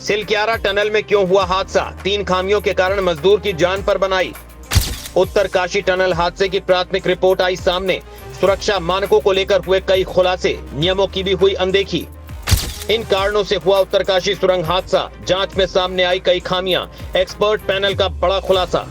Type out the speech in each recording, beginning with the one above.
Silkyara tunnel में क्यों हुआ हादसा, 3 खामियों के कारण मजदूर की जान पर बनाई। उत्तरकाशी टनल हादसे की प्राथमिक रिपोर्ट आई सामने, सुरक्षा मानकों को लेकर हुए कई खुलासे, नियमों की भी हुई अनदेखी। इन कारणों से हुआ उत्तरकाशी सुरंग हादसा, जांच में सामने आई कई खामियां, एक्सपर्ट पैनल का बड़ा खुलासा।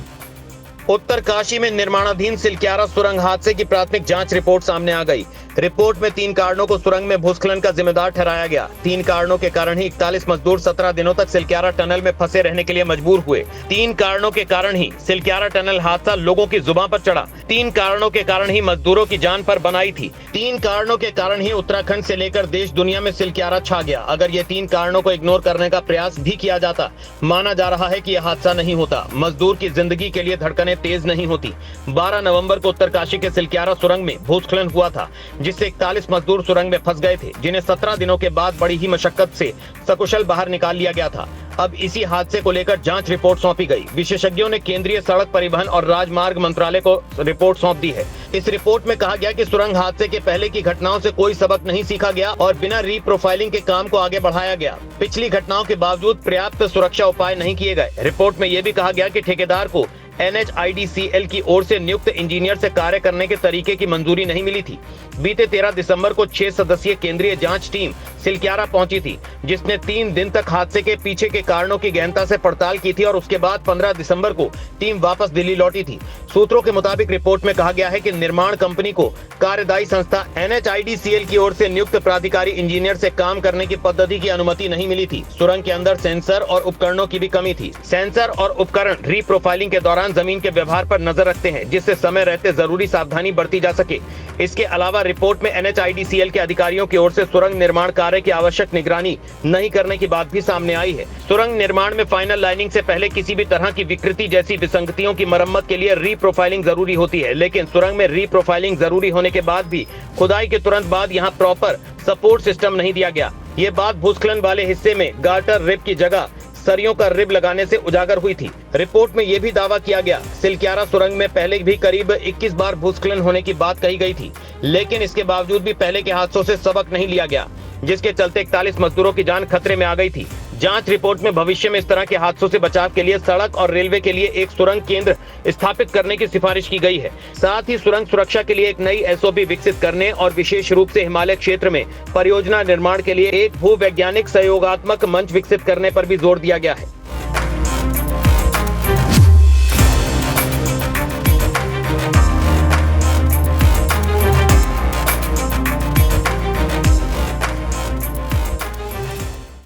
उत्तरकाशी में निर्माणाधीन सिलक्यारा सुरंग हादसे की प्राथमिक जांच रिपोर्ट सामने आ गई। रिपोर्ट में 3 कारणों को सुरंग में भूस्खलन का जिम्मेदार ठहराया गया। 3 कारणों के कारण ही 41 मजदूर 17 दिनों तक सिलक्यारा टनल में फंसे रहने के लिए मजबूर हुए। 3 कारणों के कारण ही सिलक्यारा टनल हादसा लोगों की जुबान पर चढ़ा। 3 कारणों के कारण ही मजदूरों की जान पर बनाई थी। 3 कारणों के कारण ही उत्तराखंड से लेकर देश दुनिया में सिलक्यारा छा गया। अगर ये 3 कारणों को इग्नोर करने का प्रयास भी किया जाता, माना जा रहा है कि यह हादसा नहीं होता। मजदूर की जिंदगी के लिए धड़कनें तेज नहीं होती। 12 नवंबर को उत्तरकाशी के सिलक्यारा सुरंग में भूस्खलन हुआ था, जिससे 41 मजदूर सुरंग में फंस गए थे, जिन्हें 17 दिनों के बाद बड़ी ही मशक्कत से सकुशल बाहर निकाल लिया गया था। अब इसी हादसे को लेकर जांच रिपोर्ट सौंपी गई। विशेषज्ञों ने केंद्रीय सड़क परिवहन और राजमार्ग मंत्रालय को रिपोर्ट सौंप दी है। इस रिपोर्ट में कहा गया कि सुरंग हादसे के पहले की घटनाओं से कोई सबक नहीं सीखा गया और बिना रीप्रोफाइलिंग के काम को आगे बढ़ाया गया। पिछली घटनाओं के बावजूद पर्याप्त सुरक्षा उपाय नहीं किए गए। रिपोर्ट में यह भी कहा गया कि ठेकेदार को NHIDCL की ओर से नियुक्त इंजीनियर से कार्य करने के तरीके की मंजूरी नहीं मिली थी। बीते 13 दिसंबर को 6 सदस्यीय केंद्रीय जांच टीम सिलक्यारा पहुंची थी, जिसने 3 दिन तक हादसे के पीछे के कारणों की गहनता से पड़ताल की थी और उसके बाद 15 दिसंबर को टीम वापस दिल्ली लौटी थी। सूत्रों के मुताबिक रिपोर्ट में कहा गया है कि निर्माण कंपनी को कार्यदायी संस्था NHIDCL की ओर से नियुक्त प्राधिकारी इंजीनियर से काम करने की पद्धति की अनुमति नहीं मिली थी। सुरंग के अंदर सेंसर और उपकरणों की भी कमी थी। सेंसर और उपकरण रीप्रोफाइलिंग के दौरान जमीन के व्यवहार पर नजर रखते हैं, जिससे समय रहते जरूरी सावधानी बरती जा सके। इसके अलावा रिपोर्ट में NHIDCL के अधिकारियों की ओर से सुरंग निर्माण कार्य की आवश्यक निगरानी नहीं करने की बात भी सामने आई है। सुरंग निर्माण में फाइनल लाइनिंग से पहले किसी भी तरह की विकृति जैसी विसंगतियों की मरम्मत के लिए रीप्रोफाइलिंग जरूरी होती है, लेकिन सुरंग में रीप्रोफाइलिंग जरूरी होने के बाद भी खुदाई के तुरंत बाद यहाँ प्रॉपर सपोर्ट सिस्टम नहीं दिया गया। ये बात भूस्खलन वाले हिस्से में गार्टर रिब की जगह सरियों का रिब लगाने से उजागर हुई थी। रिपोर्ट में यह भी दावा किया गया, सिलक्यारा सुरंग में पहले भी करीब 21 बार भूस्खलन होने की बात कही गई थी, लेकिन इसके बावजूद भी पहले के हादसों से सबक नहीं लिया गया, जिसके चलते 41 मजदूरों की जान खतरे में आ गई थी। जांच रिपोर्ट में भविष्य में इस तरह के हादसों से बचाव के लिए सड़क और रेलवे के लिए एक सुरंग केंद्र स्थापित करने की सिफारिश की गई है। साथ ही सुरंग सुरक्षा के लिए एक नई SOP विकसित करने और विशेष रूप से हिमालय क्षेत्र में परियोजना निर्माण के लिए एक भूवैज्ञानिक सहयोगात्मक मंच विकसित करने पर भी जोर दिया गया है।